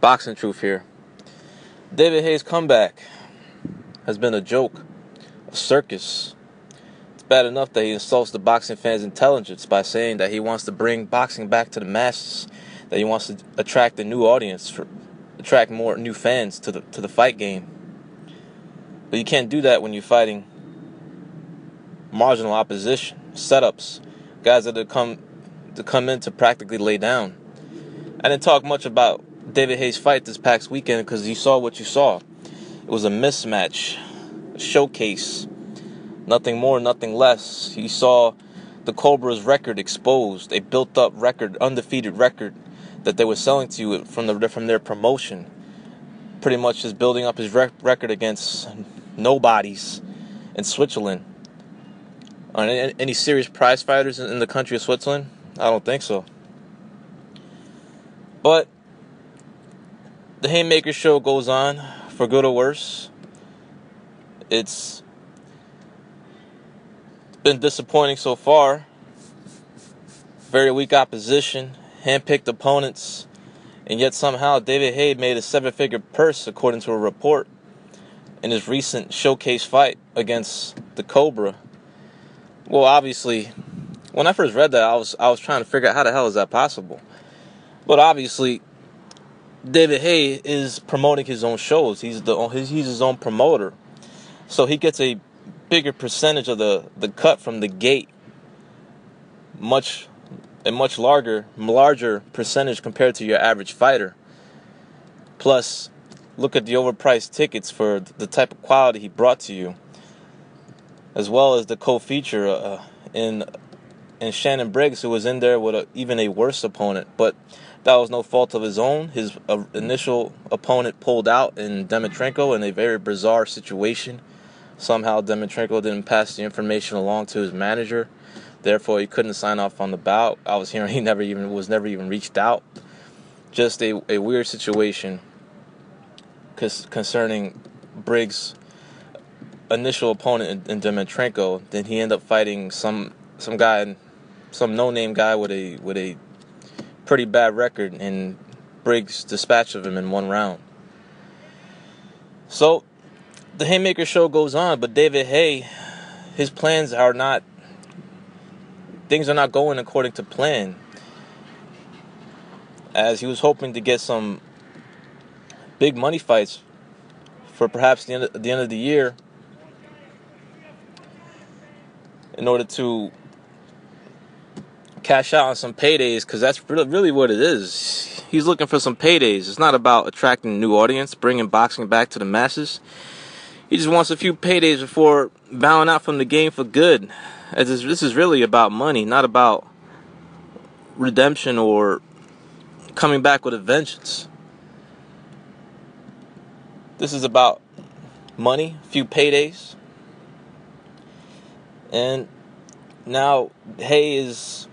Boxing truth here. David Haye's comeback has been a joke, a circus. It's bad enough that he insults the boxing fans' intelligence by saying that he wants to bring boxing back to the masses, that he wants to attract a new audience, attract more new fans to the fight game. But you can't do that when you're fighting marginal opposition, setups, guys that have come in to practically lay down. I didn't talk much about David Haye's fight this past weekend because you saw what you saw. It was a mismatch, a showcase, nothing more, nothing less. You saw the Cobra's record exposed, a built-up record, undefeated record that they were selling to you from their promotion. Pretty much just building up his record against nobodies in Switzerland. Are any serious prize fighters in the country of Switzerland? I don't think so. But the Haymaker show goes on, for good or worse. It's been disappointing so far. Very weak opposition, hand-picked opponents, and yet somehow David Haye made a 7-figure purse, according to a report, in his recent showcase fight against the Cobra. Well, obviously, when I first read that, I was trying to figure out how the hell is that possible. But obviously, David Haye is promoting his own shows. He's his own promoter, so he gets a bigger percentage of the cut from the gate. A much larger percentage compared to your average fighter. Plus, look at the overpriced tickets for the type of quality he brought to you, as well as the co-feature in Shannon Briggs, who was in there with even a worse opponent. But that was no fault of his own. His initial opponent pulled out in Demetrenko in a very bizarre situation. Somehow Demetrenko didn't pass the information along to his manager. Therefore, he couldn't sign off on the bout. I was hearing he was never even reached out. Just a weird situation concerning Briggs' initial opponent in Demetrenko. Then he ended up fighting some guy, some no-name guy with a pretty bad record, and Briggs dispatched of him in one round. So the Haymaker show goes on, but David Haye, his plans are not. Things are not going according to plan, as he was hoping to get some big money fights for perhaps the end of the year in order to cash out on some paydays, because that's really what it is. He's looking for some paydays. It's not about attracting a new audience, bringing boxing back to the masses. He just wants a few paydays before bowing out from the game for good. As this is really about money, not about redemption or coming back with a vengeance. This is about money, a few paydays. And now he's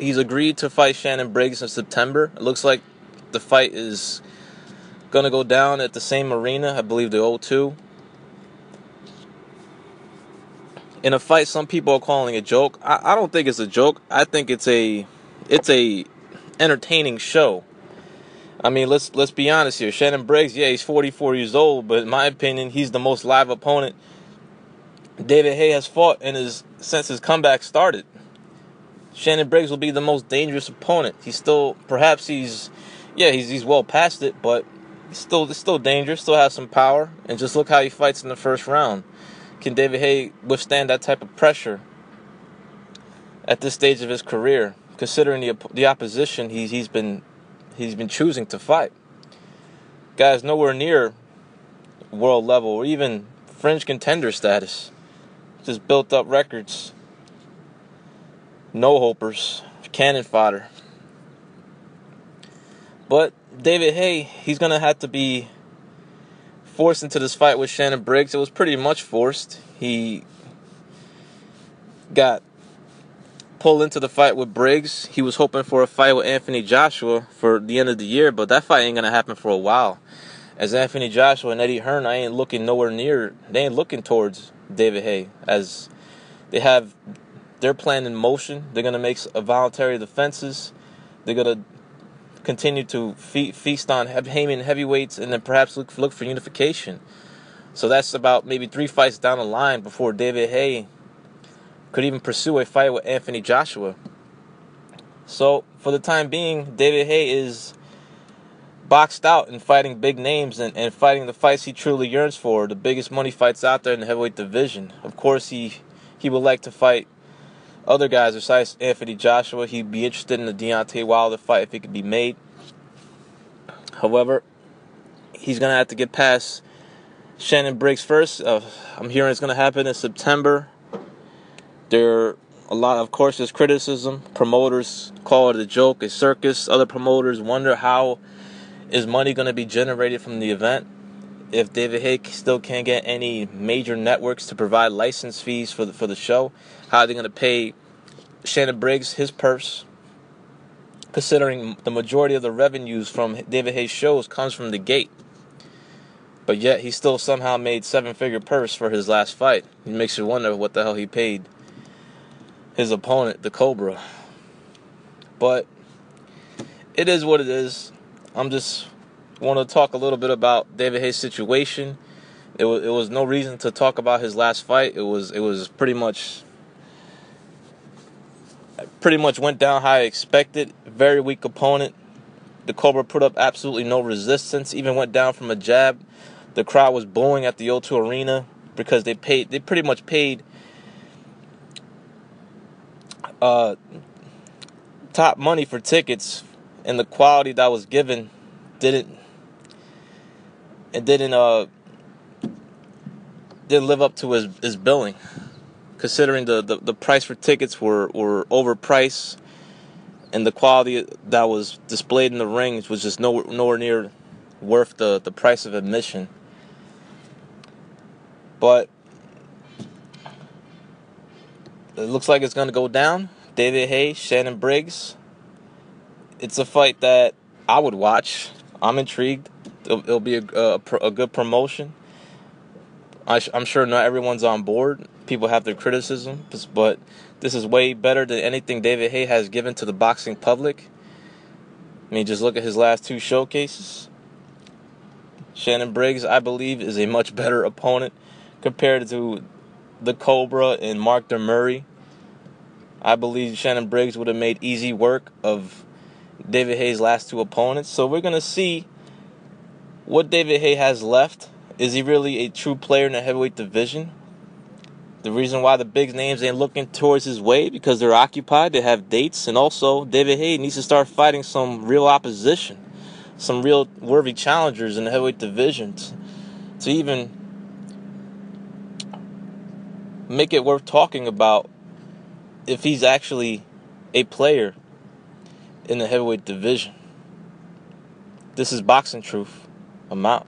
agreed to fight Shannon Briggs in September. It looks like the fight is going to go down at the same arena, I believe the O2. In a fight some people are calling a joke. I don't think it's a joke. I think it's a entertaining show. I mean, let's be honest here. Shannon Briggs, yeah, he's 44 years old, but in my opinion, he's the most live opponent David Haye has fought since his comeback started. Shannon Briggs will be the most dangerous opponent. He's well past it, but he's still dangerous, still has some power, and just look how he fights in the first round. Can David Haye withstand that type of pressure at this stage of his career, considering the opposition he's been choosing to fight? Guys nowhere near world level or even fringe contender status. Just built up records. No-hopers. Cannon fodder. But David Haye, he's going to have to be forced into this fight with Shannon Briggs. It was pretty much forced. He got pulled into the fight with Briggs. He was hoping for a fight with Anthony Joshua for the end of the year, but that fight ain't going to happen for a while. As Anthony Joshua and Eddie Hearn, they ain't looking towards David Haye, as they have their plan in motion. They're going to make voluntary defenses. They're going to continue to feast on Heyman heavyweights, and then perhaps look for unification. So that's about maybe 3 fights down the line before David Haye could even pursue a fight with Anthony Joshua. So for the time being, David Haye is boxed out and fighting big names and fighting the fights he truly yearns for, the biggest money fights out there in the heavyweight division. Of course, he would like to fight other guys besides Anthony Joshua. He'd be interested in the Deontay Wilder fight if it could be made. However, he's going to have to get past Shannon Briggs first. I'm hearing it's going to happen in September. Of course, there's criticism. Promoters call it a joke, a circus. Other promoters wonder how is money going to be generated from the event if David Haye still can't get any major networks to provide license fees for the show. How are they going to pay Shannon Briggs his purse, considering the majority of the revenues from David Haye's shows comes from the gate? But yet he still somehow made 7-figure purse for his last fight. It makes you wonder what the hell he paid his opponent, the Cobra. But it is what it is. I'm just want to talk a little bit about David Haye's situation. It was no reason to talk about his last fight. It was pretty much went down how I expected. Very weak opponent. The Cobra put up absolutely no resistance. Even went down from a jab. The crowd was booing at the O2 Arena because they pretty much paid top money for tickets, and the quality that was given didn't live up to his billing, considering the price for tickets were overpriced, and the quality that was displayed in the rings was just nowhere near worth the price of admission. But it looks like it's going to go down. David Haye, Shannon Briggs. It's a fight that I would watch. I'm intrigued. It'll be a good promotion. I'm sure not everyone's on board. People have their criticisms, but this is way better than anything David Haye has given to the boxing public. I mean, just look at his last 2 showcases. Shannon Briggs, I believe, is a much better opponent compared to the Cobra and Mark DeMurray. I believe Shannon Briggs would have made easy work of David Haye's last 2 opponents. So we're going to see what David Haye has left. Is he really a true player in the heavyweight division? The reason why the big names ain't looking towards his way, because they're occupied, they have dates, and also David Haye needs to start fighting some real opposition, some real worthy challengers in the heavyweight division to even make it worth talking about if he's actually a player in the heavyweight division. This is Boxing Truth. I'm out.